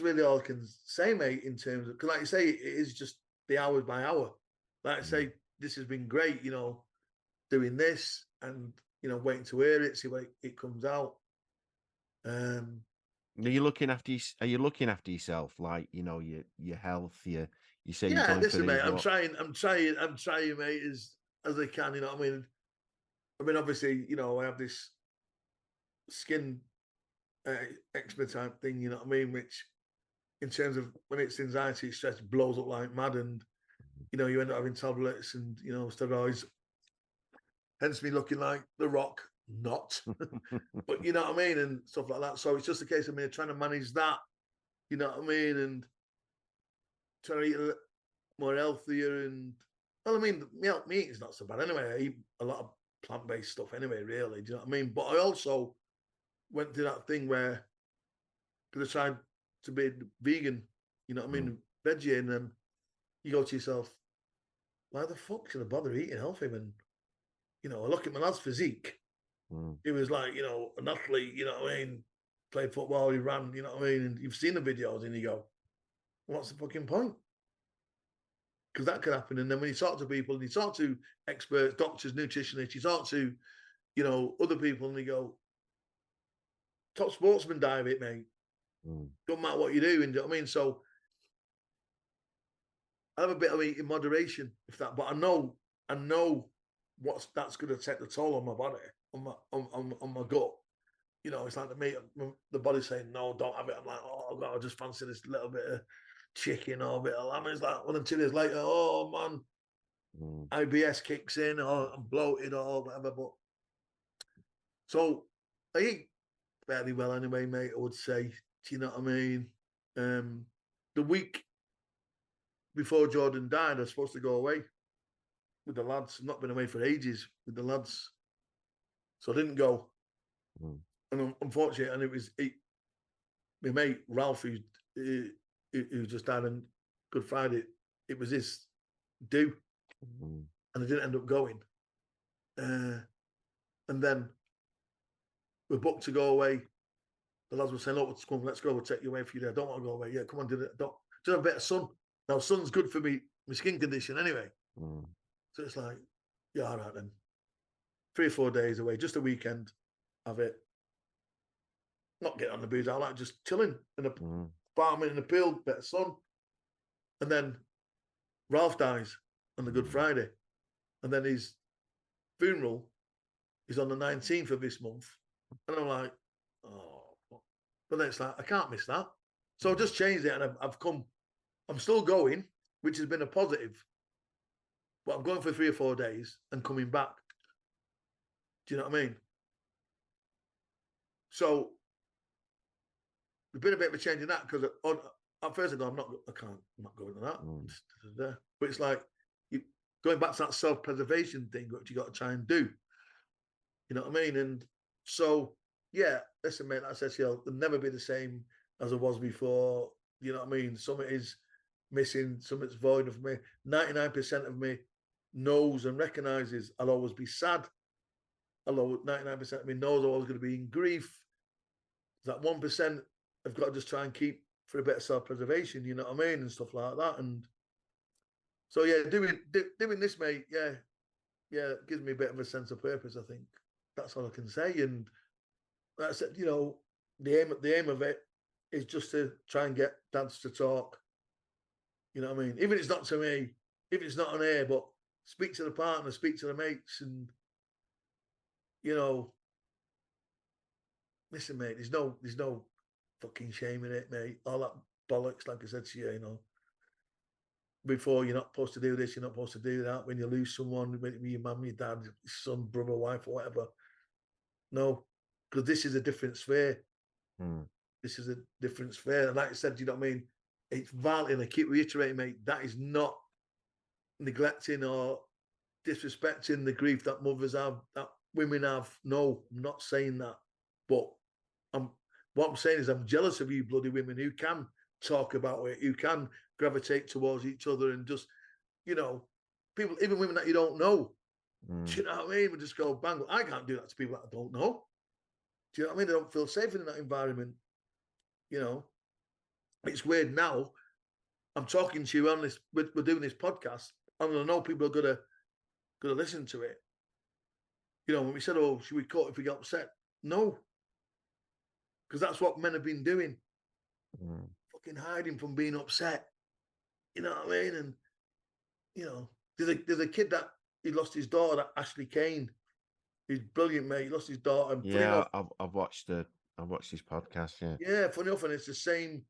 really all I can say, mate, in terms of, because like I say, it is just the hours by hour. Like I say, this has been great, doing this and, waiting to hear it, see when it comes out. Are you looking after yourself? Like, your health, you say you're going listen, for mate, these, I'm trying, mate, as I can, you know what I mean? Obviously, I have this skin eczema type thing, you know what I mean? Which, in terms of when it's anxiety, stress, blows up like mad, and you end up having tablets and steroids. Hence me looking like The Rock, not, but you know what I mean, and stuff like that. So it's just a case of me trying to manage that, you know what I mean, and trying to eat a more healthier. And well, I mean, meat is not so bad anyway. I eat a lot of plant-based stuff anyway, really. Do you know what I mean? But I also went through that thing where, because I tried to be vegan, you know what I mean, veggie, and then you go to yourself, why the fuck should I bother eating healthy when, I look at my lad's physique. He was like, an athlete, you know what I mean, played football, he ran, you know what I mean, and you've seen the videos and you go, what's the fucking point? Because that could happen. And then when you talk to people and you talk to experts, doctors, nutritionists, you talk to, other people, and they go, top sportsmen die of it, mate. Don't matter what you do. And you know what I mean? So I have a bit of it in moderation, but I know that's going to take the toll on my body, on my gut. It's like the body's saying, no, don't have it. I'm like, oh God, I just fancy this little bit of chicken or a bit of lamb. It's like, well, then 2 days later, oh man, IBS kicks in, or I'm bloated or whatever. But so I eat fairly well anyway, mate, I would say. Do you know what I mean? The week before Jordan died, I was supposed to go away with the lads. I've not been away for ages with the lads. So I didn't go. And unfortunately, and my mate Ralph, who just died on Good Friday, it was his due, and I didn't end up going. And then we're booked to go away. The lads were saying, "Look, let's go. We'll take you away for you. I don't want to go away. Yeah, come on, do it. Don't just have a bit of sun. Now, sun's good for me, my skin condition anyway. So it's like, yeah, all right then. 3 or 4 days away, just a weekend of it. Not getting on the booze. I like just chilling in a apartment in the pool, bit of sun. And then Ralph dies on the Good Friday, and then his funeral is on the 19th of this month, and I'm like, oh. But then it's like, I can't miss that. So I just changed it, and I'm still going, which has been a positive. But I'm going for 3 or 4 days and coming back. Do you know what I mean? So there's been a bit of a change in that, because at first I go, I'm not going to that. But it's like going back to that self-preservation thing, which you got to try and do. You know what I mean? And so, yeah, listen, mate, like I said to you, it'll never be the same as it was before. You know what I mean? Something is missing, something's void of me. 99% of me knows and recognises I'll always be sad. 99% of me knows I'm always going to be in grief. That 1% I've got to just try and keep for a bit of self-preservation, you know what I mean, and stuff like that. And so, yeah, doing this, mate, yeah, it gives me a bit of a sense of purpose, I think. That's all I can say. And like I said, you know, the aim of it is just to try and get dads to talk. You know what I mean? Even if it's not to me, if it's not on air, but speak to the partner, speak to the mates, and, you know, listen, mate, there's no fucking shame in it, mate. All that bollocks, like I said to you, you know, before, you're not supposed to do this, you're not supposed to do that. When you lose someone, with your mum, your dad, your son, brother, wife, or whatever. No, because this is a different sphere. This is a different sphere. And like I said, you know what I mean? It's vital, and I keep reiterating, mate, that is not neglecting or disrespecting the grief that mothers have, that women have. No, I'm not saying that. But what I'm saying is I'm jealous of you bloody women who can talk about it, who can gravitate towards each other, and just, you know, people, even women that you don't know. Do you know what I mean? We just go bang. I can't do that to people that I don't know. Do you know what I mean? I don't feel safe in that environment. You know, it's weird now. I'm talking to you on this. We're doing this podcast, and I know people are gonna listen to it. You know, when we said, "Oh, should we cut if we get upset?" No, because that's what men have been doing. Fucking hiding from being upset. You know what I mean? And, you know, there's a kid that he lost his daughter, Ashley Kane. He's brilliant, mate. He lost his daughter. And yeah, I've watched his podcast. Yeah. Yeah, funny enough, and it's the same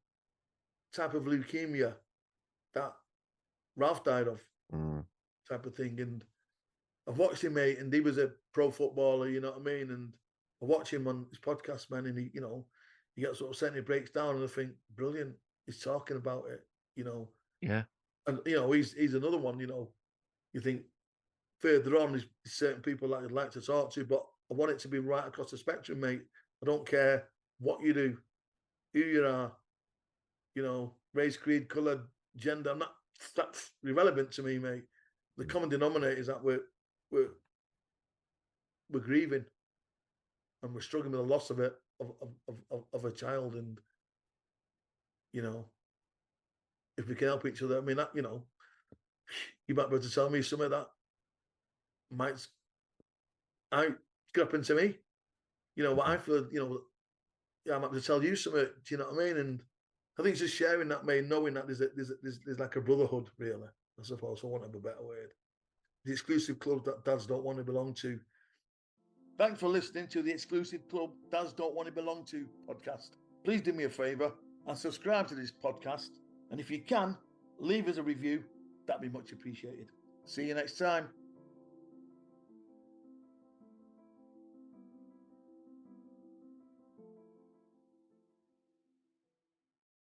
type of leukemia that Ralph died of, type of thing. And I've watched him, mate, and he was a pro footballer, you know what I mean? And I watch him on his podcast, man, and he, you know, he gets sort of sent, he breaks down, and I think, brilliant. He's talking about it, you know. Yeah. And, you know, he's another one, you know. You think further on, there's certain people that I'd like to talk to, but I want it to be right across the spectrum, mate. I don't care what you do, who you are, you know, race, creed, colour, gender. That's irrelevant to me, mate. The common denominator is that we're grieving, and we're struggling with the loss of it, of a child. And, you know, if we can help each other, I mean, that, you know, you might be able to tell me something that might happen to me. You know, what I feel, you know, yeah, I might be able to tell you something. Do you know what I mean? And I think it's just sharing that, mate, knowing that there's like a brotherhood, really, I suppose, for want of a better word. The exclusive club that dads don't want to belong to. Thanks for listening to the exclusive club Dads Don't Want to Belong To podcast. Please do me a favour and subscribe to this podcast. And if you can, leave us a review. That'd be much appreciated. See you next time.